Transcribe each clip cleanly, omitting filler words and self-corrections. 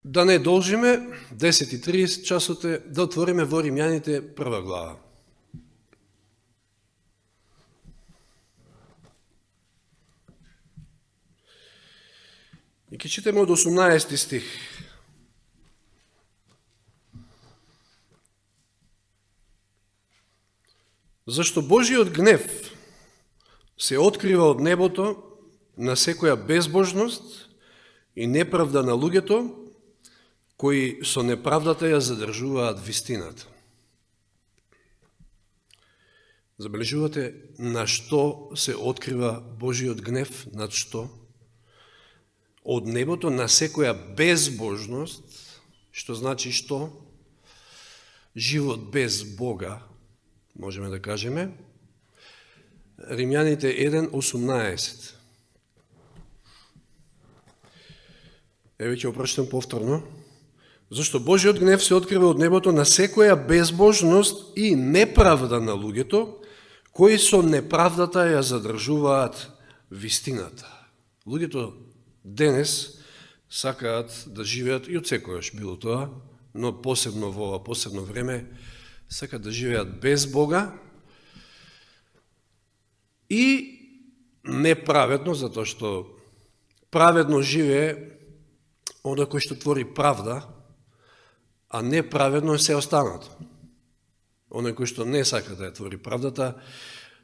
Да не должиме, 10:30 часот е, да отвориме во Римјаните 1 глава. И ќе читаме од 18 стих. Зашто Божиот гнев се открива од небото на секоја безбожност и неправда на луѓето, кои со неправдата ја задржуваат вистината. Забележувате на што се открива Божиот гнев, над што? Од небото на секоја безбожност, што значи што? Живот без Бога, можеме да кажеме. Римјаните 1:18. Еве ќе опрочитам повторно. Зашто Божиот гнев се открива од небото на секоја безбожност и неправда на луѓето, кои со неправдата ја задржуваат вистината. Луѓето денес сакаат да живеат и од секојаш било тоа, но посебно во ова посебно време, сакаат да живеат без Бога и неправедно, затоа што праведно живее оној кој што твори правда, а неправедно е се останато. Оној кој што не сака да ја твори правдата,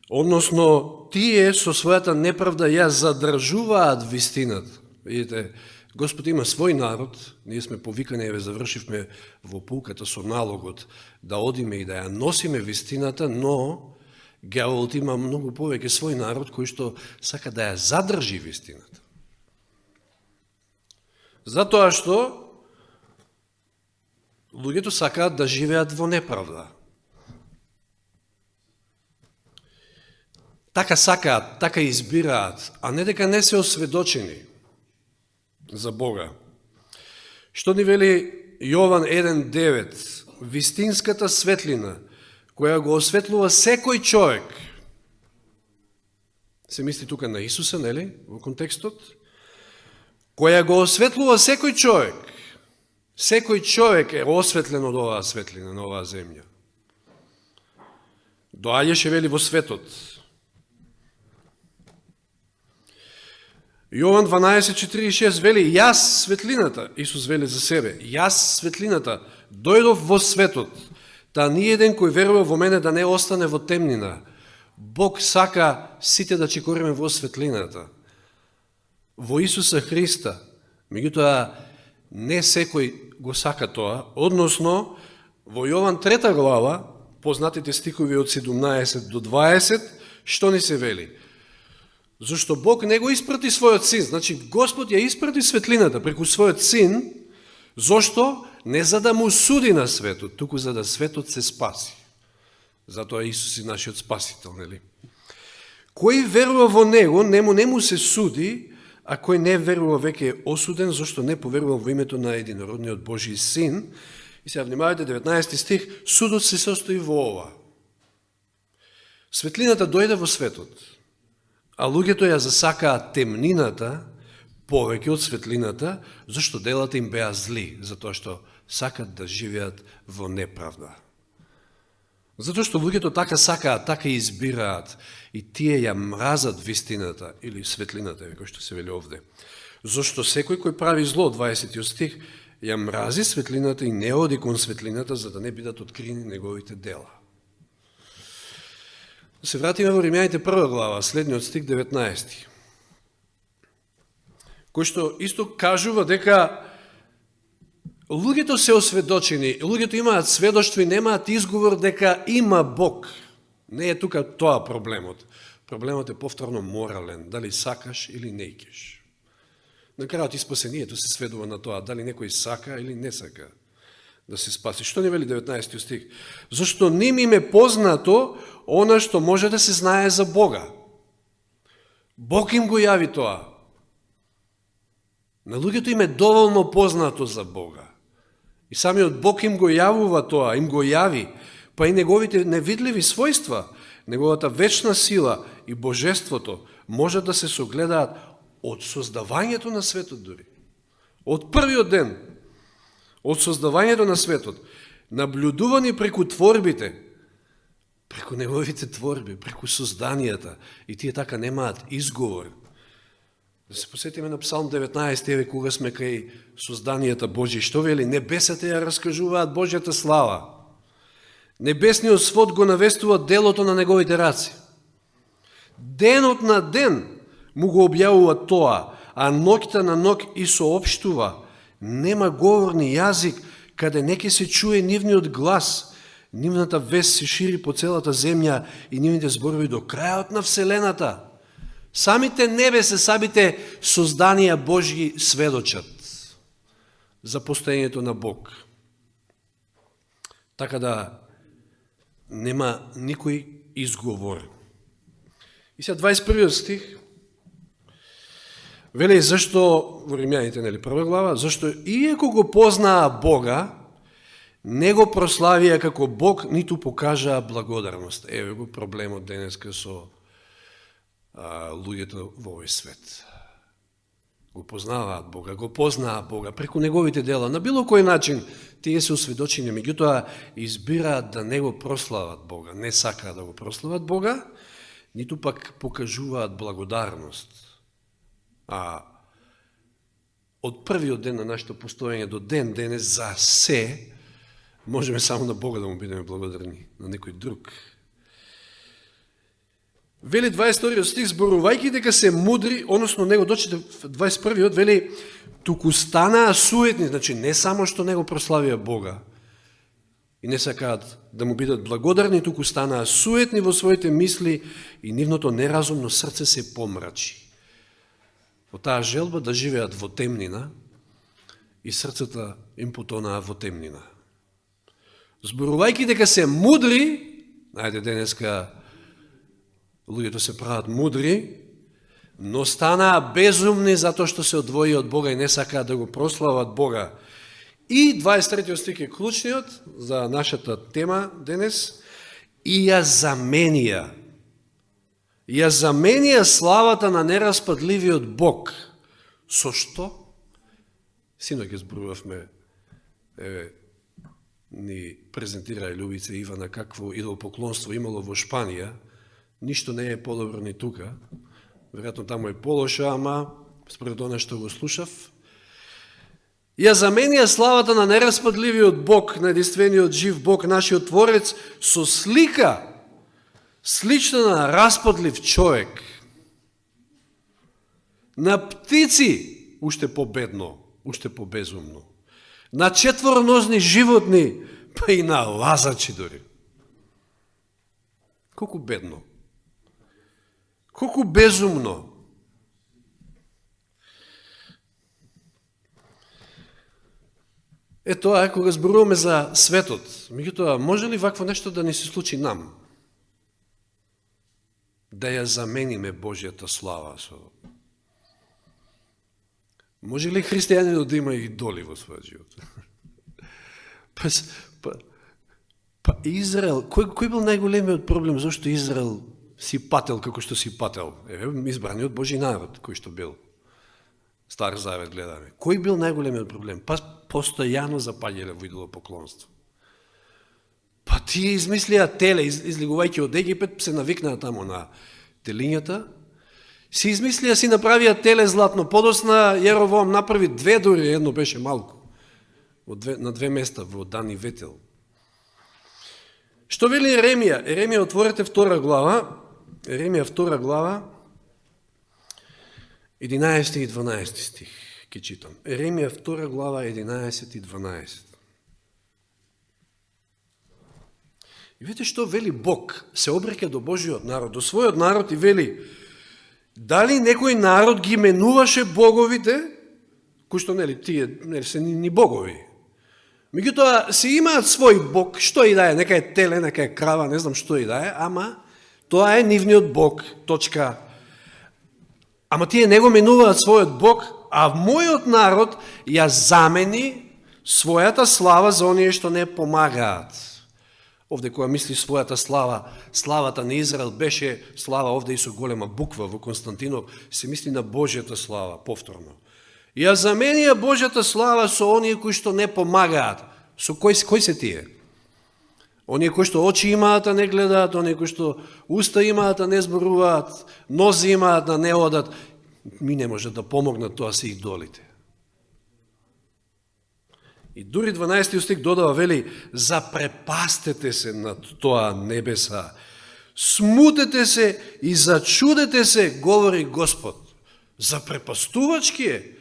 односно тие со својата неправда ја задржуваат вистината. Видите, Господ има свој народ, ние сме повикани, еве завршивме во пулката со налогот да одиме и да ја носиме вистината, но ѓаволот има многу повеќе свој народ кој што сака да ја задржи вистината. Затоа што луѓето сакаат да живеат во неправда. Така сакаат, така избираат, а не дека не се осведочени за Бога. Што ни вели Јован 1:9? Вистинската светлина, која го осветлува секој човек. Се мисли тука на Исуса, нели, во контекстот? Која го осветлува секој човек. Секој човек е осветлен од оваа светлина на оваа земја. Доаѓаше, вели, во светот. Јован 12:46 вели, јас светлината, Исус вели за себе, јас светлината, дојдов во светот, та ни еден кој верува во мене да не остане во темнина. Бог сака сите да чекориме во светлината, во Исуса Христа. Меѓутоа, не секој го сака тоа, односно, во Јован 3 глава, познатите стихови од 17 до 20, што ни се вели? Зашто Бог не го испрати својот син, значи Господ ја испрати светлината преку својот син, зашто? Не за да му суди на светот, туку за да светот се спаси. Затоа Исус е нашиот спасител, нели? Кој верува во него, не му се суди, а кој не верува веќе е осуден, зашто не поверува во името на единородниот Божи син. И сега внимавајте, 19 стих, судот се состои во ова. Светлината дојде во светот, а луѓето ја засакаат темнината повеќе од светлината, зашто делата им беа зли, затоа што сакат да живеат во неправда. Затоа што луѓето така сакаат, така избираат, и тие ја мразат вистината или светлината, кој што се вели овде. Зашто секој кој прави зло, 20 стих, ја мрази светлината и не оди кон светлината, за да не бидат открини неговите дела. Се вратиме во Римјаните 1 глава, следниот стих 19. Кој што исто кажува дека луѓето се осведочени, луѓето имаат сведоштво и немаат изговор дека има Бог. Не е тука тоа проблемот. Проблемот е повторно морален, дали сакаш или не икеш. На крајот и спасението се сведува на тоа, дали некој сака или не сака да се спаси. Што ни вели 19 стих? Зашто ним им е познато она што може да се знае за Бога. Бог им го јави тоа. На луѓето им е доволно познато за Бога. И самиот Бог им го јавува тоа, им го јави, па и неговите невидливи својства, неговата вечна сила и божеството може да се согледаат од создавањето на светот дури. Од првиот ден од создавањето на светот, наблюдувани преку творбите, преку неговите творби, преку созданијата, и тие така немаат изговор. Да се посетиме на Псалм 19, еве кога сме кај созданијата Божи, што вели? Небесата ја раскажуваат Божјата слава. Небесниот свод го навестува делото на неговите раци. Денот на ден му го објавува тоа, а ноќта на ноќ и соопштува. Нема говорни јазик, каде не ќе се чуе нивниот глас. Нивната вест се шири по целата земја и нивните зборови до крајот на вселената. Самите небеса, самите созданија Божји сведочат за постоењето на Бог. Така да нема никој изговор. И сега 21 стих вели зашто, во Римјаните, нели, прва глава, зашто иако го познаа Бога, не го прославија како Бог, ниту покажаа благодарност. Еве го проблемот денеска со луѓето во овој свет. Го познаваат Бога, го познаа Бога преку неговите дела. На било кој начин тие се осведочени, меѓутоа избираат да не го прослават Бога, не сакаат да го прослават Бога, ниту пак покажуваат благодарност. А од првиот ден на нашето постоење до ден денес за се, можеме само на Бога да му бидеме благодарни, на некој друг. Вели 22 стих, зборувајќи дека се мудри, односно него дочите 21-иот, вели, туку станаа суетни, значи не само што не го прославија Бога и не сакаат да му бидат благодарни, туку станаа суетни во своите мисли и нивното неразумно срце се помрачи. Во таа желба да живеат во темнина и срцата им потонаа во темнина. Зборувајќи дека се мудри, најде денеска луѓето се прават мудри, но станаа безумни затоа што се одвои од Бога и не сакаат да го прослават Бога. И 23 стих е клучниот за нашата тема денес. И ја заменија. Ја заменија славата на нераспадливиот Бог. Со што? Синоќ ќе зборувавме, ни презентира Љубица Ивана какво идолопоклонство имало во Шпанија. Ништо не е подобро ни тука. Веројатно таму е полоша, ама според она што го слушав. Ја заменија славата на нераспадливиот Бог, на единствениот жив Бог, нашиот Творец, со слика, слична на распадлив човек. На птици, уште победно, уште побезумно. На четворонозни животни, па и на лазачи дори. Колку бедно. Колку безумно. Тоа е кога зборуваме за светот. Меѓутоа, може ли вакво нешто да ни се случи нам? Да ја замениме Божјата слава со... Може ли христијанинот да има идоли во својот живот? Па Израел, кој бил најголемиот проблем зашто Израел си пател како што си пател? Еве, избраниот Божи народ, кој што бил. Стар Завет гледаме. Кој бил најголемиот проблем? Па постојано запаѓале во идолопоклонство. Па тие измислија теле, излегувајќи од Египет, се навикнаа тамо на телињата, си измислија, си направија теле златно, подосна Јеровоам направи две дури, едно беше малку, на две места во Дан и Ветел. Што вели Еремија? Еремија, отворете 2 глава, Еремија 2 глава, 11 и 12 стих, ке читам. Еремија 2 глава, 11 и 12. И видите што вели Бог, се обреќа до Божиот народ, до својот народ и вели, дали некој народ ги менуваше боговите, кои што нели тие нели се ни богови. Меѓутоа си имаат свој бог, што и да е, нека е теле, нека е крава, не знам што и да е, ама тоа е нивниот бог, точка. Ама тие не го менуваат својот бог, а мојот народ ја замени својата слава за оние што не помагаат. Овде која мисли својата слава, славата на Израел беше слава овде и со голема буква во Константинов, се мисли на Божјата слава, повторно. Ја заменија Божјата слава со оние кои што не помагаат. Со кои се тие? Оние кои што очи имаат, а не гледаат, оние кои што уста имаат, а не зборуваат, нози имаат, а не одат. Ми не може да помогнат, тоа се идолите. И дури 12 стих додава, вели, запрепастете се над тоа небеса, смутете се и зачудете се, говори Господ. Запрепастувачки е.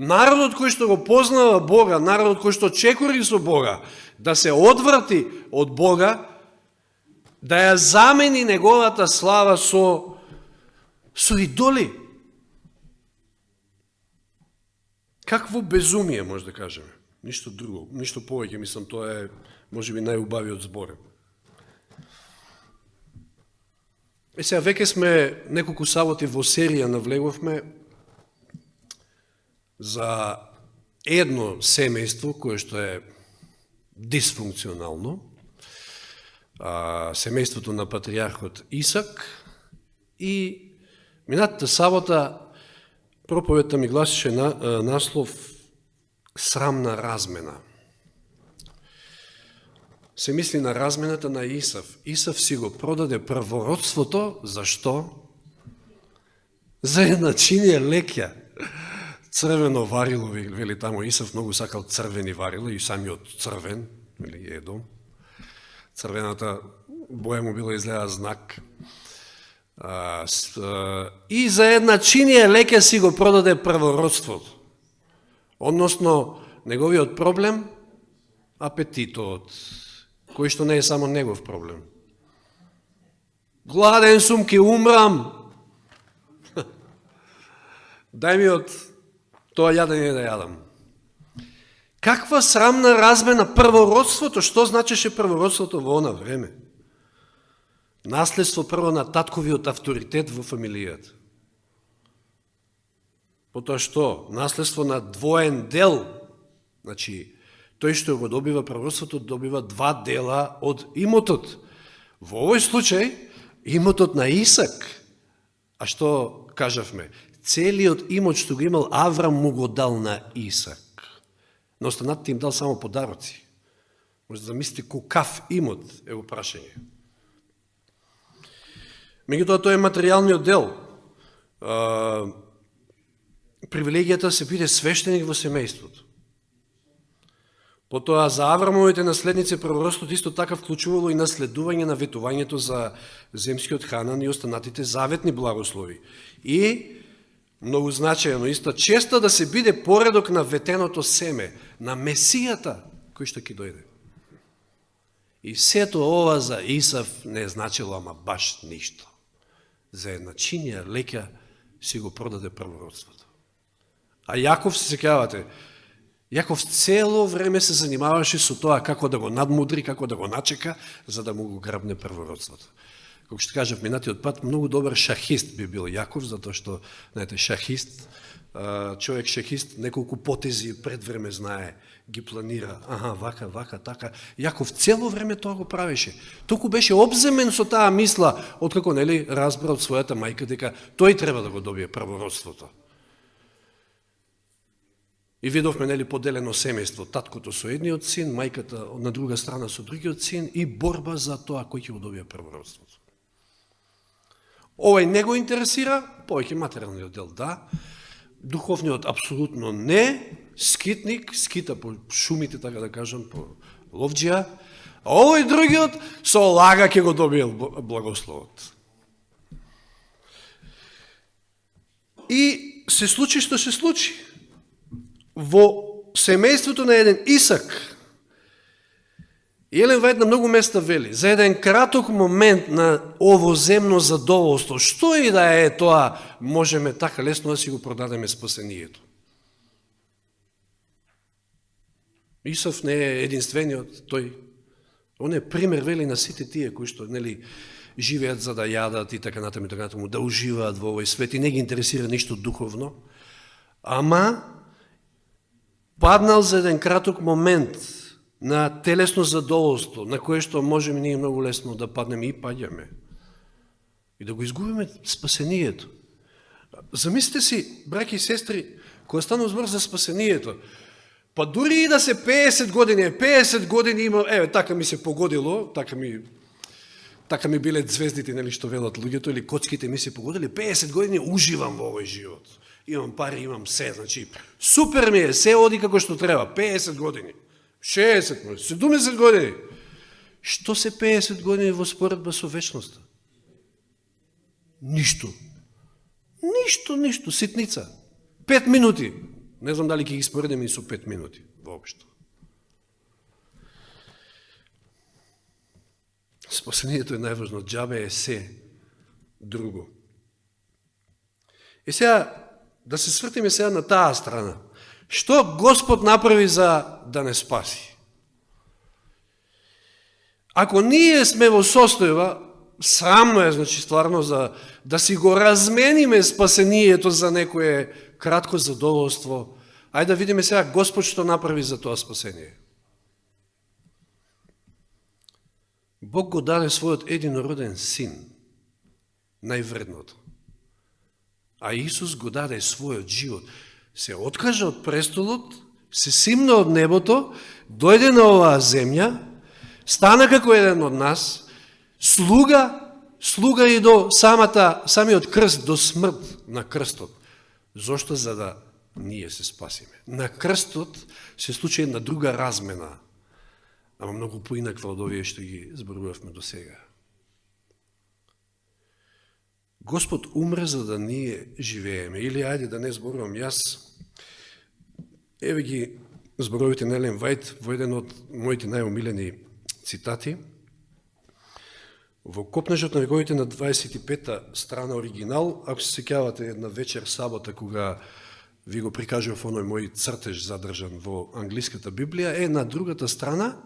Народот кој што го познава Бога, народот кој што чекори со Бога, да се одврати од Бога, да ја замени неговата слава со идоли. Какво безумие, може да кажеме. Ништо друго, ништо повеќе, мислам, тоа е, може би, најубавиот збор. Сега, веќе сме неколку саботи во серија навлеговме за едно семејство кое што е дисфункционално, семејството на патриархот Исак, и минатата сабота проповедта ми гласише наслов срамна размена. Се мисли на размената на Исав. Исав си го продаде првородството, зашто? За една чинија леќа. Црвено варило, вели тамо, Исав многу сакал црвени варила, и самиот црвен, вели Едом. Црвената боја му била изгледа знак. И за една чинија леќа си го продаде првородството. Односно, неговиот проблем, апетитот, кој што не е само негов проблем. Гладен сум, ке умрам. Дај ми од тоа јадење да јадам. Каква срамна размена првородството? Што значеше првородството во она време? Наследство прво на татковиот авторитет во фамилијата. Потоа што? Наследство на двоен дел. Значи, тој што го добива првородството, добива два дела од имотот. Во овој случај, имотот на Исак. А што кажавме? Целиот имот што го имал Аврам му го дал на Исак. Но останатите им дал само подароци. Може да замислите колкав имот е во прашање. Меѓутоа, тој е материјалниот дел. Привилегијата се биде свештеник во семејството. Потоа за Аврамовите наследници првородството исто така вклучувало и наследување на ветувањето за земскиот Ханан и останатите заветни благослови. И многу значајно исто честа да се биде поредок на ветеното семе, на Месијата кој што ќе дојде. И сето ова за Исав не значило ама баш ништо. За една чинија леќа си го продаде првородството. А Јаков, се сеќавате, Јаков цело време се занимаваше со тоа како да го надмудри, како да го начека, за да му го грабне првородството. Како што кажав минатиот пат, многу добар шахист би бил Јаков, затоа што, знаете, шахист, човек шахист, неколку потези пред време знае, ги планира, вака, така. Јаков цело време тоа го правеше. Толку беше обземен со таа мисла, откако, нели, разбра од својата мајка дека тој треба да го добие првородството. И видовме, нели, поделено семејство, таткото со едниот син, мајката на друга страна со другиот син и борба за тоа кој ќе го добие првородството. Овој не го интересира, повеќе материјалниот дел, да, духовниот апсолутно не, скитник, скита по шумите, така да кажам, по ловџија, а овој другиот со лага ќе го добие благословот. И се случи што се случи. Во семејството на еден Исак, Елен Вајд на многу места вели, за еден краток момент на овоземно задоволство, што и да е тоа, можеме така лесно да си го продадеме спасението. Исав не е единствениот, он е пример, вели, на сите тие кои што, нели, живеат за да јадат и така натаму, да уживаат во овој свет и не ги интересира ништо духовно, ама паднал за еден краток момент на телесно задоволство, на кое што можеме ние многу лесно да паднеме и паѓаме. И да го изгубиме спасението. Замислите си, браќи и сестри, Кога станува збор за спасението, па дури и да се 50 години, 50 години има, така ми се погодило, така ми биле звездите, нели што велат луѓето, или коцките ми се погодили, 50 години уживам во овој живот. Имам пари, имам се, значи, супер ми е, се оди како што треба, 50 години, 60, 70 години. Што се 50 години во споредба со вечноста? Ништо. Ништо, ситница. 5 минути. Не знам дали ќе ги споредим и со 5 минути, воопшто. Спасението е најважно, џабе е се друго. И сега, да се свртиме сега на таа страна. Што Господ направи за да не спаси? Ако ние сме во состојба, срамно е, значи, стварно, за да си го размениме спасението за некое кратко задоволство, ајде да видиме сега Господ што направи за тоа спасение. Бог го даде својот единороден син, највредното. А Исус го даде својот живот. Се откажа од престолот, се симна од небото, дојде на оваа земја, стана како еден од нас, слуга и до самиот крст, до смрт на крстот. Зошто? За да ние се спасиме. На крстот се случи една друга размена, ама многу поинаква од овие што ги зборувавме до сега. Господ умре за да ние живееме. Или, ајде да не зборувам јас, еве ги зборовите на Елен Вајт во еден од моите најомилени цитати. Во Копнежот на вековите на 25-та страна оригинал, ако се сеќавате една вечер сабота, кога ви го прикажував оној мој цртеж задржан во англиската Библија, на другата страна,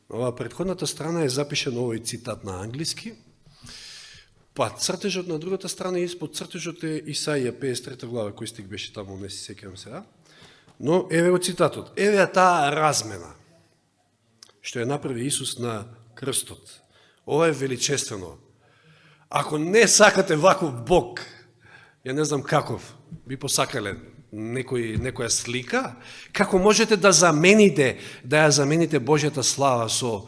оваа претходната страна е запишен овој цитат на англиски, па цртежот на другата страна и испод цртежот е Исаија 53 глава, кој стих беше таму, не се сеќавам сега. Но еве го цитатот. Еве таа размена што ја направи Исус на крстот. Ова е величествено. Ако не сакате ваков Бог, ја не знам каков, би посакале некоја слика, како можете да ја замените Божјата слава со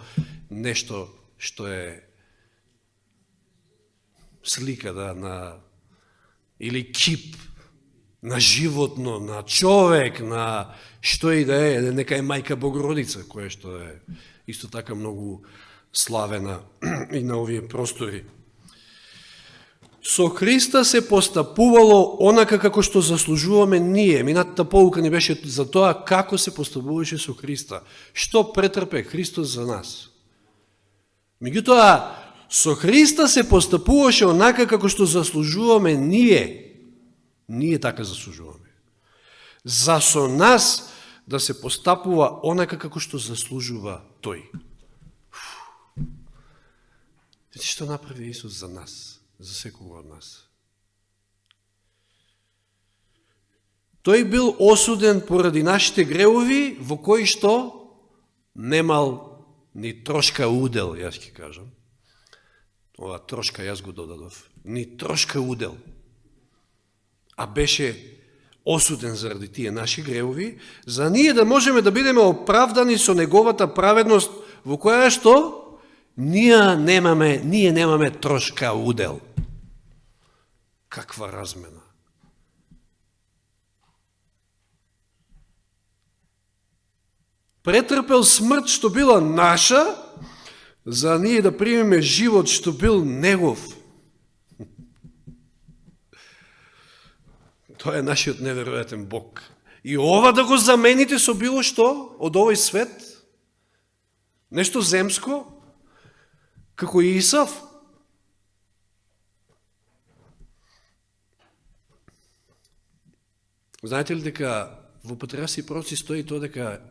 нешто што е слика или кип на животно, на човек, на што и да е, нека е Мајка Богородица, која што е исто така многу славена и на овие простори. Со Христа се постапувало онака како што заслужуваме ние. Минатата поука ни беше за тоа како се постапуваше со Христа. Што претрпе Христос за нас. Меѓутоа, со Христа се постапуваше онака како што заслужуваме ние. Ние така заслужуваме. За со нас да се постапува онака како што заслужува Тој. Видите што направи Исус за нас, за секого од нас. Тој бил осуден поради нашите гревови, во кои што немал ни трошка удел, јас ќе кажам. Ова трошка јас го додадов. Ни трошка удел. А беше осуден заради тие наши гревови, за ние да можеме да бидеме оправдани со неговата праведност, во која што ние немаме трошка удел. Каква размена. Претрпел смрт што била наша, за ние да примеме живот што бил негов. Тоа е нашиот неверојатен Бог. И ова да го замените со било што од овој свет, нешто земско, како Исав. Знаете ли дека во Патриарси и пророци стои тоа дека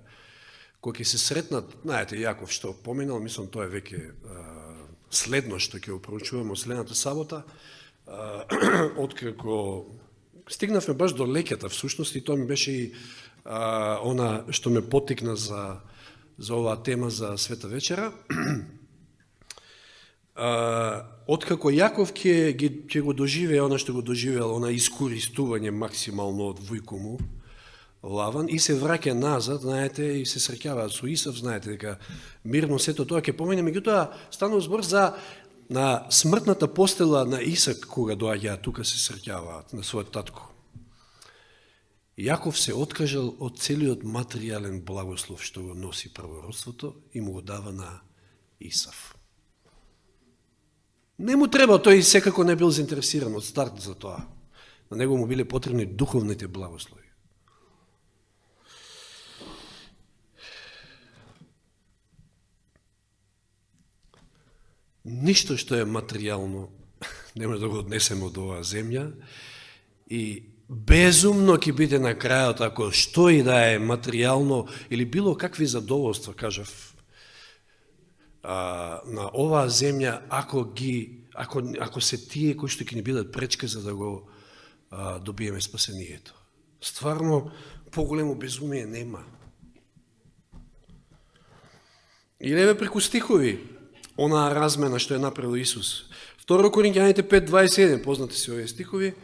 кога ќе се сретнат, знаете, Јаков што поминал, мислам тоа е веќе следно што ќе проучуваме од следната сабота, откако стигнавме баш до леќата всушност, и тоа ми беше и она што ме поттикна за оваа тема за Света вечера. Откако Јаков ќе го доживее она што го доживеал, она искористување максимално од вујко му, Лаван и се враќа назад, знаете, и се среќаваат со Исав, знаете дека мирно сето тоа ќе помине, меѓутоа станува збор за на смртната постела на Исак кога доаѓаат тука се среќаваат на својот татко. Јаков се откажал од целиот материјален благослов што го носи првородството и му го дава на Исав. Не му треба, тој секако не бил заинтересиран од старт за тоа. На него му биле потребни духовните благослови. Ништо што е материјално не може да го однесеме од оваа земја и безумно ќе биде на крајот ако што и да е материјално или било какви задоволства, кажав, на оваа земја ако се тие кои што ќе ни бидат пречка за да го добиеме спасението. Стварно поголемо безумие нема. И леве преку стихови онаа размена што е направил Исус. 2 Коринќаните 5:21, познати се овие стихови.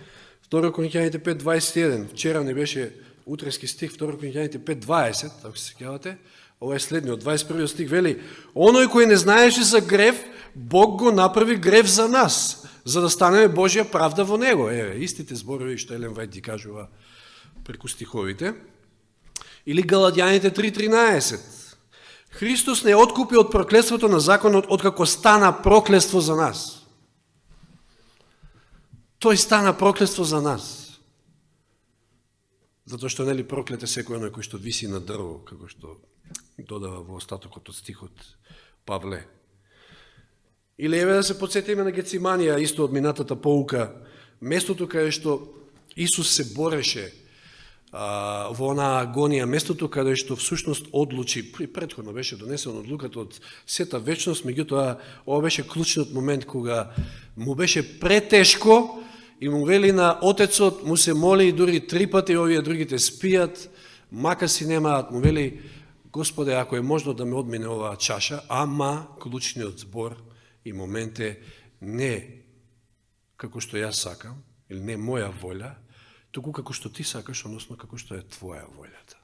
2 Коринќаните 5:21, вчера не беше утрески стих, 2 Коринќаните 5:20, ако се сеќавате, ова е следниот, 21 стих, вели: оној кој не знаеше за грев, Бог го направи грев за нас, за да станеме Божја правда во него. Истите зборови што Елен Вајд ги кажува преку стиховите. Или Галатјаните 3:13. Христос не откупи од проклетството на законот откако стана проклетство за нас. Тој стана проклетство за нас. Затоа што нели проклет е секој оној кој што виси на дрво, како што додава во остатокот од стихот Павле. Или еве да се подсетиме на Гециманија, исто од минатата поука, местото каде што Исус се бореше во онаа агонија, местото каде што всушност одлучи, претходно беше донесен одлуката од сета вечност, меѓутоа ова беше клучниот момент кога му беше претешко и му вели на Отецот, му се моли и дури 3 пати, овие другите спијат, мака си немаат, му вели: Господе, ако е можно да ме одмине оваа чаша, ама клучниот збор и момент е не како што јас сакам, или не моја волја, туку како што ти сакаш, односно како што е твоја волјата.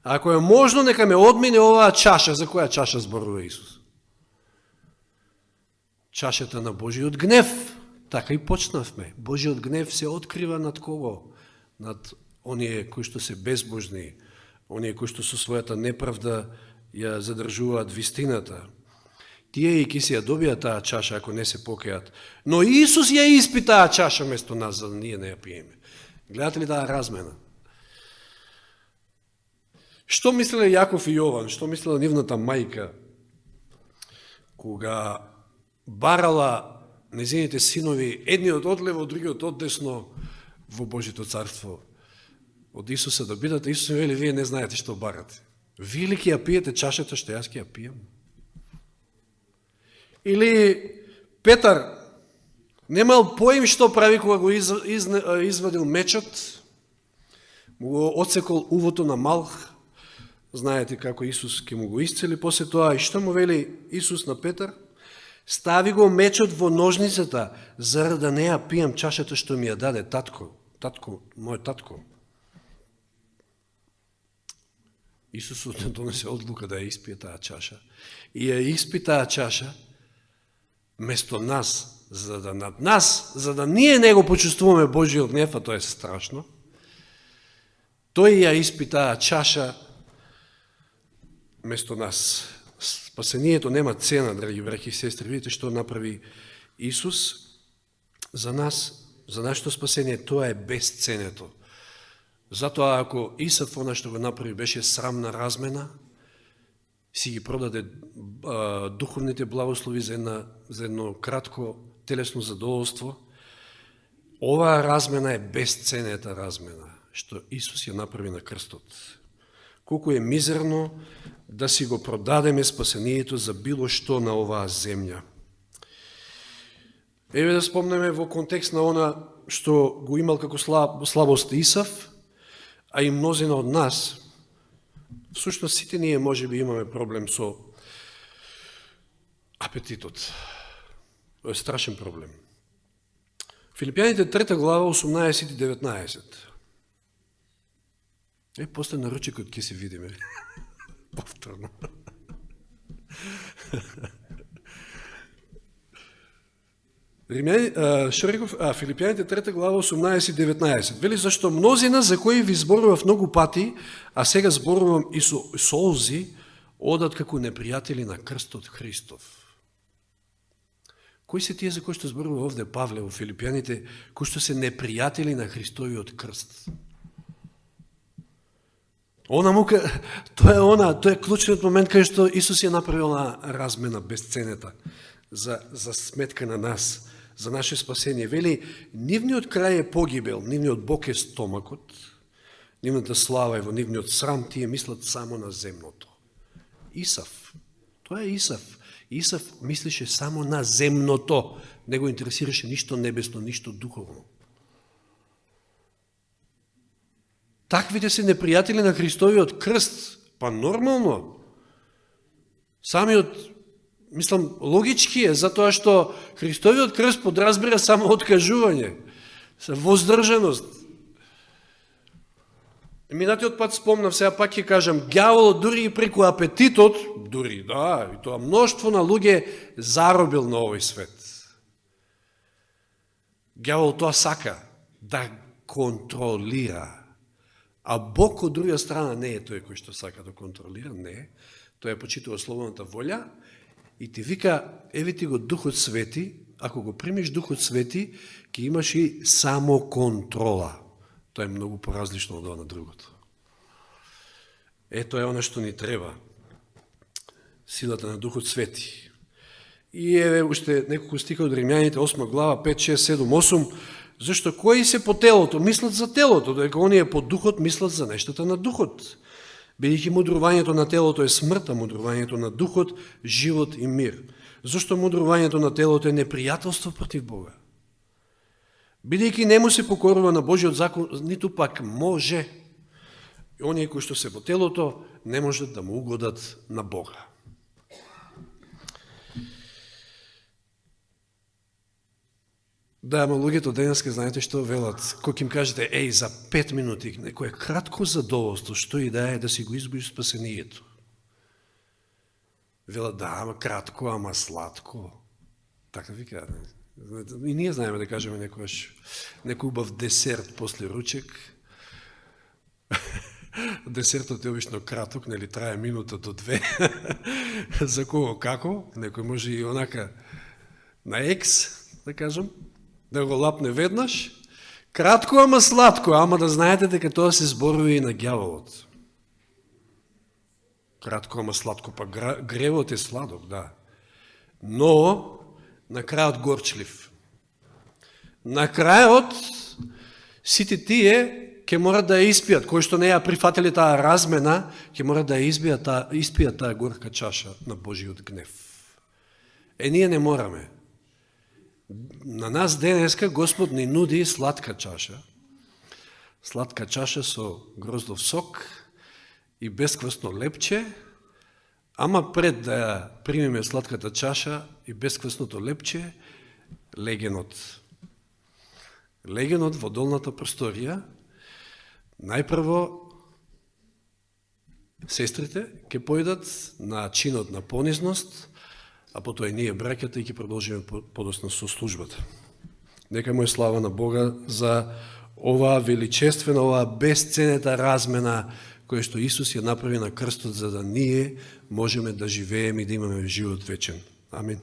Ако е можно, нека ме одмине оваа чаша. За која чаша зборува Исус? Чашата на Божиот гнев. Така и почнавме. Божиот гнев се открива над кого? Над оние кои што се безбожни, оние кои што со својата неправда ја задржуваат вистината. Тие и ки си ја добијат таа чаша ако не се покајат. Но Исус ја испи таа чаша место нас, за да ние не ја пиеме. Гледате ли таа размена? Што мислеле Јаков и Јован? Што мислела нивната мајка кога барала незините синови, едниот одлево, другиот одесно во Божито царство од Исуса да бидат? Исус вели: вие не знаете што барате. Вие ли ќе ја пиете чашата што јас ќе ја пием? Или Петар немал поим што прави кога го извадил мечот, му го отсекол увото на Малх. Знаете како Исус ќе му го исцели после тоа. И што му вели Исус на Петар? Стави го мечот во ножницата, за да не ја пијам чашата што ми ја даде татко, мој татко. Исус донесе одлука да ја испие таа чаша. И ја испи таа чаша место нас, за да над нас, за да ние не го почувствуваме Божиот гнев, а тоа е страшно. Тој ја испи таа чаша место нас. Спасението нема цена, драги браќи и сестри. Видите што направи Исус за нас, за нашето спасение. Тоа е безценето. Затоа ако Исав она што го направи беше срамна размена, си ги продаде духовните благослови за едно кратко телесно задоволство, оваа размена е безценета размена, што Исус ја направи на крстот. Колку е мизерно да си го продадеме спасението за било што на оваа земја. Еве да спомнеме во контекст на она што го имал како слабост Исав, а и мнозина од нас. Всушност сите ние може би имаме проблем со апетитот. Тоа е страшен проблем. Филипјаните 3 глава 18 и 19. После на ручекот ќе се видиме. Повторно. Што реков? Филипјаните 3 глава 18 и 19. Вели, зашто мнозина за кои ви зборував многу пати, а сега зборувам и со солзи, одат како непријатели на крстот Христов. Кои се тие за кои што зборува овде Павле во Филипјаните, кои што се непријатели на Христовиот крст? Она мука, тоа е клучниот момент кај што Исус ја направил на размена безценета за сметка на нас, за наше спасение. Вели, нивниот крај е погибел, нивниот Бог е стомакот, нивната слава е во нивниот срам, тие мислат само на земното. Исав, тоа е Исав. Исав мислеше само на земното, не го интересираше ништо небесно, ништо духовно. Таквите се непријатели на Христовиот крст, па нормално. Самиот, мислам, логички е, затоа што Христовиот крст подразбира само откажување, воздржаност. Минатиот пат спомнав, сега пак ќе кажам, ѓаволот дури и преку апетитот, дури, да, и тоа мноштво на луѓе заробил на овој свет. Ѓаволот тоа сака, да контролира. А Бог од друга страна не е тој кој што сака да контролира, не. Тој е почитува слободната волја и ти вика, еви ти го Духот Свети, ако го примиш Духот Свети, ќе имаш и само контрола. Тоа е многу поразлично од ова на другото. Тоа е оно што ни треба. Силата на Духот Свети. И еве уште неколку стиха од Римјаните, 8 глава, 5, 6, 7, 8, зашто кои се по телото мислат за телото, додека оние по духот мислат за нештата на духот. Бидејќи мудрувањето на телото е смрт, а мудрувањето на духот живот и мир. Зашто мудрувањето на телото е непријателство против Бога. Бидејќи не му се покорува на Божиот закон, ниту пак може. И оние кои што се по телото не можат да му угодат на Бога. Да, ама луѓето денеска, знаете што велат, кој им кажете, за 5 минути, некој кратко задоволство, што и да е да си го избавиш спасението. Велат, да, ама кратко, ама сладко. Така ви кажа. И ние знаеме да кажеме некој убав десерт после ручек. Десертот е обично краток, нели трае минута до 2. За кого како? Некој може и онака на екс, да кажем, да го лапне веднаш. Кратко, ама сладко, ама да знаете дека тоа се зборува и на ѓаволот. Кратко, ама сладко, па гревот е сладок, да. Но, на крајот горчлив. На крајот, сите тие ќе морат да ја испијат, кои што не ја прифатели таа размена, ќе морат да ја испијат таа горка чаша на Божиот гнев. Ние не мораме. На нас денеска Господ ни нуди сладка чаша со гроздов сок и бесквасно лепче, ама пред да ја примиме сладката чаша и бесквасното лепче, легенот. Легенот во долната просторија, најпрво сестрите ќе појдат на чинот на понизност, а потоа и ние браќата и ќе продолжиме подоцна со службата. Нека му е слава на Бога за оваа величествена, оваа безценета размена која што Исус ја направи на крстот, за да ние можеме да живееме и да имаме живот вечен. Амин.